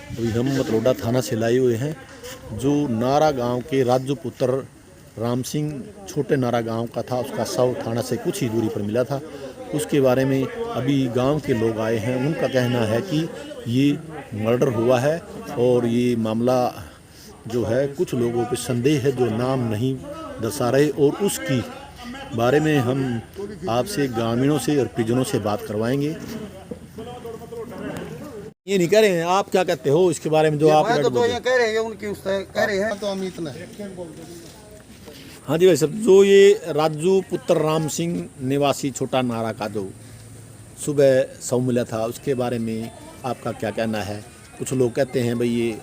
अभी हम मतलोडा थाना से लाए हुए हैं। जो नारा गांव के राजू पुत्र राम सिंह छोटे नारा गांव का था, उसका शव थाना से कुछ ही दूरी पर मिला था। उसके बारे में अभी गांव के लोग आए हैं। उनका कहना है कि ये मर्डर हुआ है और ये मामला जो है कुछ लोगों पे संदेह है जो नाम नहीं दर्शा रहे, और उसकी बारे में हम आपसे ग्रामीणों से और परिजनों से बात करवाएंगे। ये नहीं कह रहे हैं, आप क्या कहते हो इसके बारे में? जो आप तो ये कह रहे हैं उनकी उससे कह रहे हैं तो अमित ने। हाँ जी भाई साहब, जो ये राजू पुत्र राम सिंह निवासी छोटा नारा का जो सुबह शव मिला था, उसके बारे में आपका क्या कहना है? कुछ लोग कहते हैं भाई ये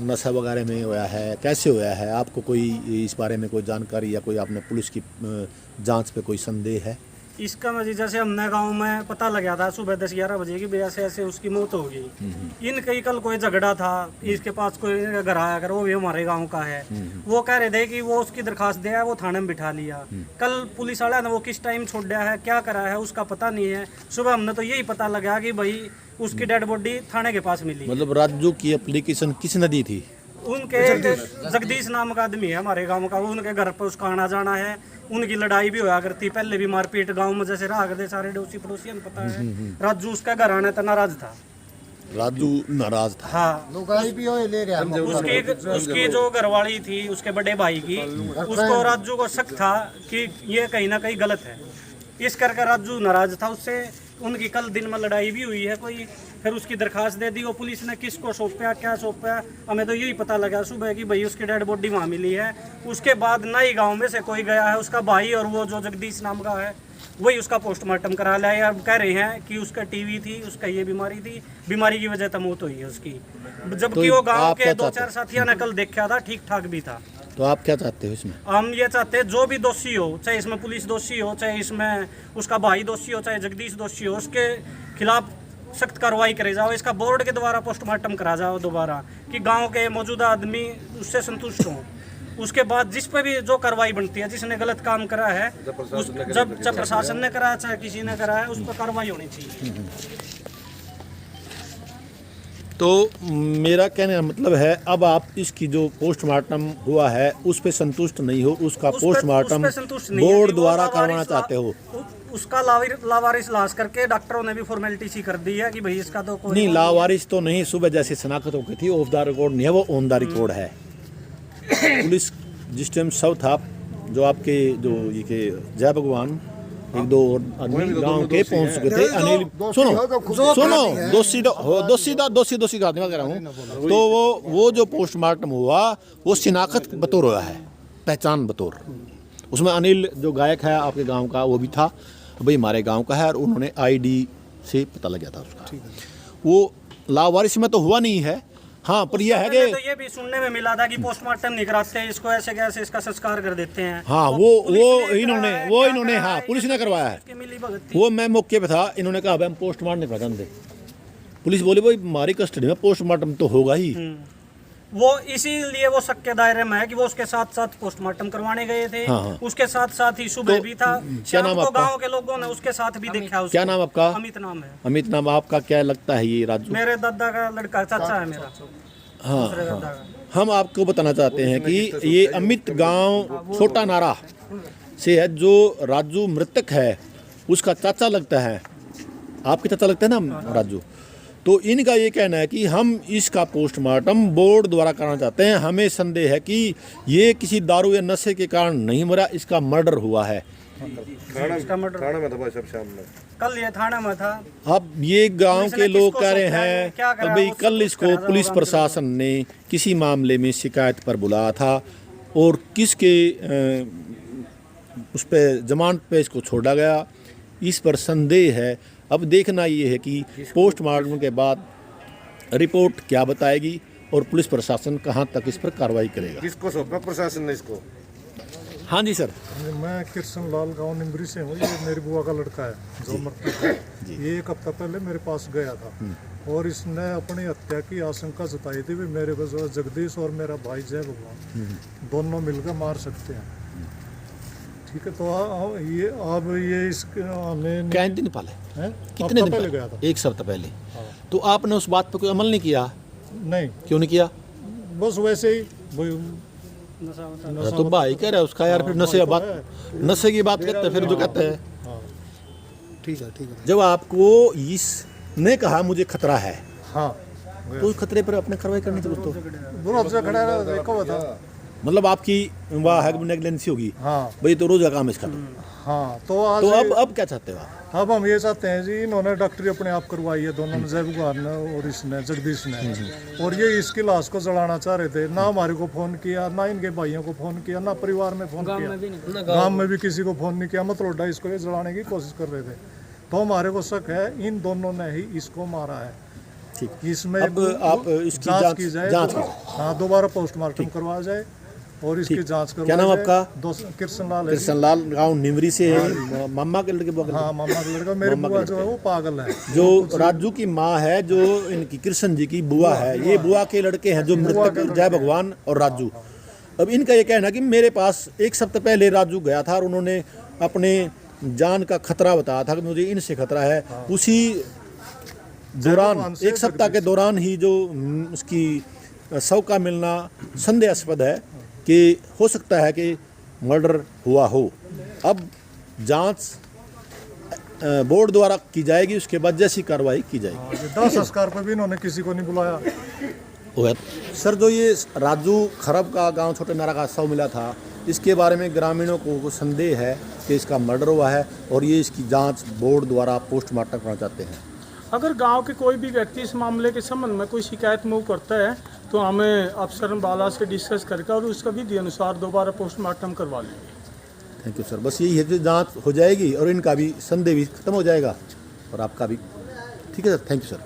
नशा वगैरह में हुआ है, कैसे हुआ है? आपको कोई इस बारे में कोई जानकारी या कोई आपने पुलिस की जांच पे कोई संदेह है? इसका मजीद जैसे हमने गांव में पता लगा था सुबह 10-11 बजे की वजह से उसकी मौत हो गई। इन कई कल कोई झगड़ा था, इसके पास कोई घर आया कर, वो भी हमारे गांव का है। वो कह रहे थे कि वो उसकी दरखास्त दिया, वो थाने में बिठा लिया। कल पुलिस वाला ने वो किस टाइम छोड़ दिया है, क्या करा है, उसका पता नहीं है। सुबह हमने तो यही पता लगा कि भाई उसकी डेड बॉडी थाने के पास मिली। मतलब राजू की एप्लीकेशन किसने दी थी? उनके जगदीश नाम का आदमी है हमारे गांव का, उनके घर पर उसका आना जाना है। उनकी लड़ाई भी होया करती, पहले भी मारपीट गांव में जैसे रहा करते सारे डोसी पड़ोसी पता है। राजू उसका घर आने तक नाराज था। राजू नाराज था। हाँ, लुगाई भी होए ले रहा उसकी जो घरवाली थी उसके बड़े भाई की, उसको राजू को शक था कि ये कहीं ना कहीं गलत है। इस करके राजू नाराज था उससे। उनकी कल दिन में लड़ाई भी हुई है कोई, फिर उसकी दरखास्त दे दी। वो पुलिस ने किसको सौंपा, क्या सौंपा, हमें तो यही पता लगा सुबह कि भाई उसकी डेड बॉडी वहाँ मिली है। उसके बाद नई गांव में से कोई गया है, उसका भाई और वो जो जगदीश नाम का है वही उसका पोस्टमार्टम करा लिया है। अब कह रहे हैं कि उसका टीवी थी, उसका ये बीमारी थी, बीमारी की वजह से मौत हुई है उसकी। जबकि वो गाँव के 2-4 साथियों ने कल देखा था, ठीक ठाक भी था। तो आप क्या चाहते हो इसमें? हम ये चाहते हैं जो भी दोषी हो, चाहे इसमें पुलिस दोषी हो, चाहे इसमें उसका भाई दोषी हो, चाहे जगदीश दोषी हो, उसके खिलाफ सख्त कार्रवाई करे जाओ। इसका बोर्ड के द्वारा पोस्टमार्टम करा जाओ दोबारा, कि गांव के मौजूदा आदमी उससे संतुष्ट हों। उसके बाद जिस पे भी जो कार्रवाई बनती है, जिसने गलत काम करा है, जब प्रशासन ने करा चाहे किसी ने करा है, उस पर कार्रवाई होनी चाहिए। तो मेरा कहने का मतलब है, अब आप इसकी जो पोस्टमार्टम हुआ है उस पे संतुष्ट नहीं हो, उसका पोस्टमार्टम बोर्ड द्वारा करवाना चाहते हो? उसका लावारिस लाश करके डॉक्टरों ने भी फॉर्मेलिटी सी कर दी है कि भाई इसका तो कोई नहीं, लावारिस तो नहीं। सुबह जैसे शनाख्त हो गई थी, ऑफ द रिकॉर्ड नहीं है, वो ऑन द रिकॉर्ड है। पुलिस जिस टाइम शव था, जो आपके जो ये के जय भगवान 1-2 आदमी गांव के पहुंच चुके थे। अनिल सुनो, दोषी का आदमी कह रहा हूँ। तो वो जो पोस्टमार्टम हुआ वो शिनाख्त बतौर हुआ है, पहचान बतौर। उसमें अनिल जो गायक है आपके गांव का, वो भी था, भाई हमारे गांव का है, और उन्होंने आईडी से पता लग गया था उसका। वो लावारिस में तो हुआ नहीं है। हाँ, पर यह है कि तो ये भी सुनने में मिला था कि पोस्टमार्टम नहीं कराते, इसको ऐसे कैसे इसका संस्कार कर देते हैं। हाँ, वो इन्होंने हाँ, पुलिस ने करवाया है। वो मैं मौके पे था, इन्होंने कहा हम पोस्टमार्टम नहीं कराते। पुलिस बोली भाई हमारी कस्टडी में पोस्टमार्टम तो होगा ही। वो इसीलिए वो शक के दायरे में है कि वो उसके साथ साथ पोस्टमार्टम करवाने गए थे। हाँ। उसके साथ साथ ही सुबह भी था। क्या नाम आपका? गांव के लोगों ने उसके साथ भी देखा। क्या नाम आपका? अमित नाम है। अमित नाम आपका। क्या लगता है ये राजू? मेरे दादा का लड़का, चाचा है मेरा। हाँ, हम आपको बताना चाहते हैं कि ये अमित गांव छोटा नारा से है। जो राजू मृतक है उसका चाचा लगता है, आपके चाचा लगता है ना राजू। तो इनका ये कहना है कि हम इसका पोस्टमार्टम बोर्ड द्वारा कराना चाहते हैं। हमें संदेह है कि ये किसी दारू या नशे के कारण नहीं मरा, इसका मर्डर हुआ है। थाना में था भाई, सब शाम में कल ये थाना में था। अब ये गांव के लोग कह रहे हैं अभी कल इसको पुलिस प्रशासन ने किसी मामले में शिकायत पर बुलाया था और किसके उस पे जमानत पे इसको छोड़ा गया, इस पर संदेह है। अब देखना ये है कि पोस्टमार्टम के बाद रिपोर्ट क्या बताएगी और पुलिस प्रशासन कहाँ तक इस पर कार्रवाई करेगा। किसको सौंपा प्रशासन ने इसको? हाँ जी सर। मैं कृष्ण लाल गाँव निम्बरी से हूँ। ये मेरी बुआ का लड़का है जो मृतक है। ये एक हफ्ता पहले मेरे पास गया था और इसने अपनी हत्या की आशंका जताई थी भी मेरे को जगदीश और मेरा भाई जय भगवान दोनों मिलकर मार सकते हैं। ठीक है, तो ये अब ये इसके क्या दिन पहले है? कितने दिन पहले गया था? 1 सप्ताह पहले। तो आपने उस बात पर कोई अमल नहीं किया? नहीं, क्यों नहीं किया? बस वैसे ही वही तो भाई कह रहा है उसका यार, फिर नशे की बात करते हैं फिर जो कहते हैं। ठीक है जब आपको इसने कहा मुझे खतरा है, हाँ तो उस खतरे पर अपने कार्रवाई करनी थी दोस्तों। दोनों से खड़ा रहा, देखा हुआ था। मतलब आपकी वाह है नेगलेंसी होगी, हाँ भाई तो रोज का काम है इसका। हाँ, तो आज तो अब क्या चाहते हो आप? अब हम ये चाहते हैं जी, इन्होंने डॉक्टरी अपने आप करवाई है दोनों ने, जय भगवान ने और इसने जगदीश ने, और ये इसकी लाश को जलाना चाह रहे थे। ना हमारे को फोन किया, ना इनके भाइयों को फोन किया, ना परिवार में फोन किया, गांव में भी किसी को फोन नहीं किया। मतलब इसको ये जलाने की कोशिश कर रहे थे। तो हमारे को शक है इन दोनों ने ही इसको मारा है। ठीक, इसमें अब आप इसकी जांच की जाए, जांच हाँ दोबारा पोस्टमार्टम करवाया जाए और इसकी जांच करवाई क्या नाम जाए। आपका? कृष्णलाल है। कृष्णलाल, गाँव निमरी से है, मामा के लड़के बुआ हाँ, मामा का लड़का। मेरी बुआ जो है वो पागल है। जो राजू की माँ है, जो इनकी कृष्ण जी की बुआ है, ये बुआ के लड़के हैं जो मृतक जय भगवान और राजू। अब इनका ये कहना कि मेरे पास एक सप्ताह पहले राजू गया था और उन्होंने अपने जान का खतरा बताया था कि मुझे इनसे खतरा है। उसी दौरान एक सप्ताह के दौरान ही जो उसकी शव का मिलना संदेहास्पद है कि हो सकता है कि मर्डर हुआ हो। अब जांच बोर्ड द्वारा की जाएगी, उसके बाद जैसी कार्रवाई की जाएगी। दाह संस्कार पर भी इन्होंने किसी को नहीं बुलाया। सर, जो ये राजू खरब का गांव छोटे नारा का शव मिला था, इसके बारे में ग्रामीणों को संदेह है कि इसका मर्डर हुआ है और ये इसकी जांच बोर्ड द्वारा पोस्टमार्टम करना चाहते हैं। अगर गांव के कोई भी व्यक्ति इस मामले के संबंध में कोई शिकायत मूव करता है तो हमें अफसर बाला से डिस्कस करके और उसका विधि अनुसार दोबारा पोस्टमार्टम करवा लेंगे। Thank you sir. बस यही है कि जांच हो जाएगी और इनका भी संदेह भी खत्म हो जाएगा और आपका भी। ठीक है सर, थैंक यू सर।